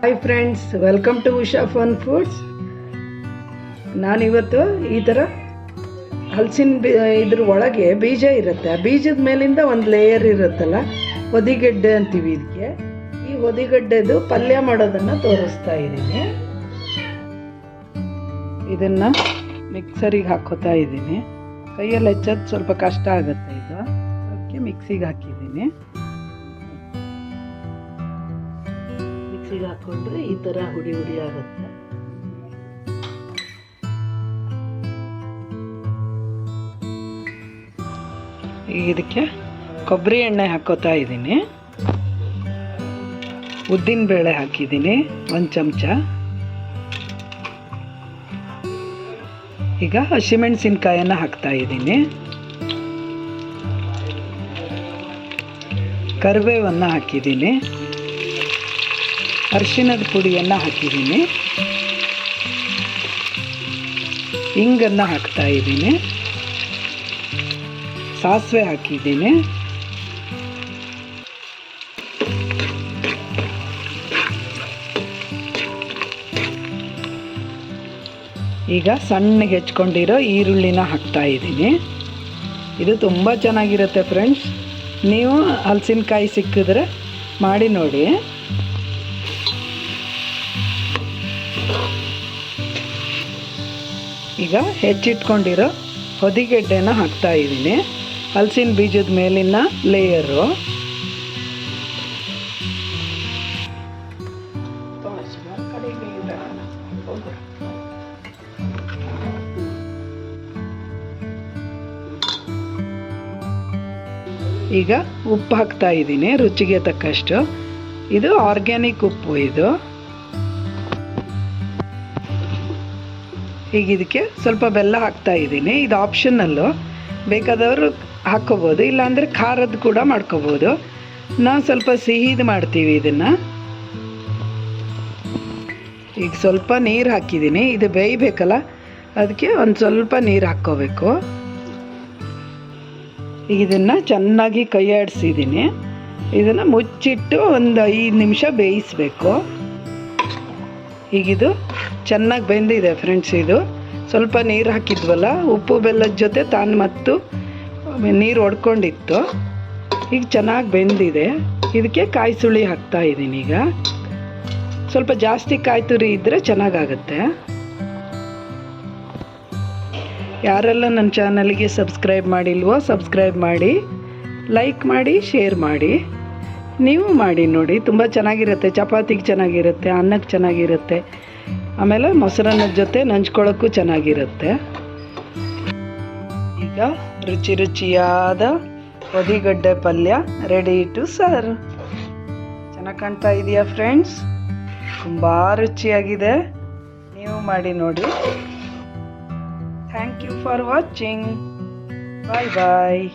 Hi friends, welcome to Usha fun foods. ನಾನಿವತ್ತು ಈ ಥರ ಹಲಸಿನ ಇದ್ರ ಒಳಗೆ ಬೀಜ ಇರುತ್ತೆ. ಆ ಬೀಜದ ಮೇಲಿಂದ ಒಂದು ಲೇಯರ್ ಇರುತ್ತಲ್ಲ, ಹೊದಿಗೆಡ್ಡೆ ಅಂತೀವಿ ಇದಕ್ಕೆ. ಈ ಹೊದಿಗೆಡ್ಡೆದು ಪಲ್ಯ ಮಾಡೋದನ್ನು ತೋರಿಸ್ತಾ ಇದ್ದೀನಿ. ಇದನ್ನು ಮಿಕ್ಸರಿಗೆ ಹಾಕೋತಾ ಇದ್ದೀನಿ. ಕೈಯಲ್ಲಿ ಹೆಚ್ಚೋದು ಸ್ವಲ್ಪ ಕಷ್ಟ ಆಗುತ್ತೆ, ಇದು ಅದಕ್ಕೆ ಮಿಕ್ಸಿಗೆ ಹಾಕಿದ್ದೀನಿ. ಮಿಕ್ಸಿಗೆ ಹಾಕ್ಕೊಂಡ್ರೆ ಈ ಥರ ಹುಡಿ ಹುಡಿ ಆಗುತ್ತೆ. ಈಗ ಇದಕ್ಕೆ ಕೊಬ್ಬರಿ ಎಣ್ಣೆ ಹಾಕೋತಾ ಇದ್ದೀನಿ. ಉದ್ದಿನ ಬೇಳೆ ಹಾಕಿದ್ದೀನಿ 1 ಚಮಚ. ಈಗ ಹಸಿಮೆಣಸಿನ್ಕಾಯನ್ನು ಹಾಕ್ತಾ ಇದ್ದೀನಿ. ಕರಿಬೇವನ್ನು ಹಾಕಿದ್ದೀನಿ. ಅರಿಶಿಣದ ಪುಡಿಯನ್ನು ಹಾಕಿದ್ದೀನಿ. ಹಿಂಗನ್ನು ಹಾಕ್ತಾ ಇದ್ದೀನಿ. ಸಾಸಿವೆ ಹಾಕಿದ್ದೀನಿ. ಈಗ ಸಣ್ಣಗೆ ಹೆಚ್ಕೊಂಡಿರೋ ಈರುಳ್ಳಿನ ಹಾಕ್ತಾ ಇದ್ದೀನಿ. ಇದು ತುಂಬ ಚೆನ್ನಾಗಿರುತ್ತೆ ಫ್ರೆಂಡ್ಸ್. ನೀವು ಹಲಸಿನಕಾಯಿ ಸಿಕ್ಕಿದ್ರೆ ಮಾಡಿ ನೋಡಿ. ಈಗ ಹೆಚ್ಚಿಟ್ಕೊಂಡಿರೋ ಹೊದಿಗೆಡ್ಡೆನ ಹಾಕ್ತಾ ಇದ್ದೀನಿ. ಹಲಸಿನ ಬೀಜದ ಮೇಲಿನ ಲೇಯರು. ಈಗ ಉಪ್ಪು ಹಾಕ್ತಾ ಇದ್ದೀನಿ ರುಚಿಗೆ ತಕ್ಕಷ್ಟು. ಇದು ಆರ್ಗ್ಯಾನಿಕ್ ಉಪ್ಪು ಇದು. ಈಗ ಇದಕ್ಕೆ ಸ್ವಲ್ಪ ಬೆಲ್ಲ ಹಾಕ್ತಾ ಇದ್ದೀನಿ. ಇದು ಆಪ್ಷನಲ್ಲು, ಬೇಕಾದವರು ಹಾಕ್ಕೋಬೋದು, ಇಲ್ಲಾಂದರೆ ಖಾರದ ಕೂಡ ಮಾಡ್ಕೋಬೋದು. ನಾವು ಸ್ವಲ್ಪ ಸಿಹಿದು ಮಾಡ್ತೀವಿ ಇದನ್ನು. ಈಗ ಸ್ವಲ್ಪ ನೀರು ಹಾಕಿದ್ದೀನಿ. ಇದು ಬೇಯಬೇಕಲ್ಲ, ಅದಕ್ಕೆ ಒಂದು ಸ್ವಲ್ಪ ನೀರು ಹಾಕ್ಕೋಬೇಕು. ಈಗ ಇದನ್ನು ಚೆನ್ನಾಗಿ ಕೈ ಆಡಿಸಿದ್ದೀನಿ. ಇದನ್ನು ಮುಚ್ಚಿಟ್ಟು ಒಂದು 5 ನಿಮಿಷ ಬೇಯಿಸಬೇಕು. ಈಗಿದು ಚೆನ್ನಾಗಿ ಬೆಂದಿದೆ ಫ್ರೆಂಡ್ಸ್. ಇದು ಸ್ವಲ್ಪ ನೀರು ಹಾಕಿದ್ವಲ್ಲ, ಉಪ್ಪು ಬೆಲ್ಲದ ಜೊತೆ ತಾನು ಮತ್ತು ನೀರು ಒಡ್ಕೊಂಡಿತ್ತು. ಈಗ ಚೆನ್ನಾಗಿ ಬೆಂದಿದೆ. ಇದಕ್ಕೆ ಕಾಯಿ ಸುಳಿ ಹಾಕ್ತಾ ಇದ್ದೀನಿ. ಈಗ ಸ್ವಲ್ಪ ಜಾಸ್ತಿ ಕಾಯಿ ತುರಿ ಇದ್ದರೆ ಚೆನ್ನಾಗಾಗುತ್ತೆ. ಯಾರೆಲ್ಲ ನನ್ನ ಚಾನಲ್ಗೆ ಸಬ್ಸ್ಕ್ರೈಬ್ ಮಾಡಿಲ್ವೋ ಸಬ್ಸ್ಕ್ರೈಬ್ ಮಾಡಿ, ಲೈಕ್ ಮಾಡಿ, ಶೇರ್ ಮಾಡಿ. ನೀವು ಮಾಡಿ ನೋಡಿ, ತುಂಬ ಚೆನ್ನಾಗಿರುತ್ತೆ. ಚಪಾತಿಗೆ ಚೆನ್ನಾಗಿರುತ್ತೆ, ಅನ್ನಕ್ಕೆ ಚೆನ್ನಾಗಿರುತ್ತೆ, ಆಮೇಲೆ ಮೊಸರನ್ನದ ಜೊತೆ ನಂಚ್ಕೊಳ್ಳೋಕ್ಕೂ ಚೆನ್ನಾಗಿರುತ್ತೆ. ಈಗ ರುಚಿ ರುಚಿಯಾದ ಹೊದಿಗೆಡ್ಡೆ ಪಲ್ಯ ರೆಡಿ ಟು ಸರ್ವ್. ಚೆನ್ನಾಗಿ ಕಾಣ್ತಾ ಇದೆಯಾ ಫ್ರೆಂಡ್ಸ್? ತುಂಬ ರುಚಿಯಾಗಿದೆ. ನೀವು ಮಾಡಿ ನೋಡಿ. Thank you for watching. Bye bye.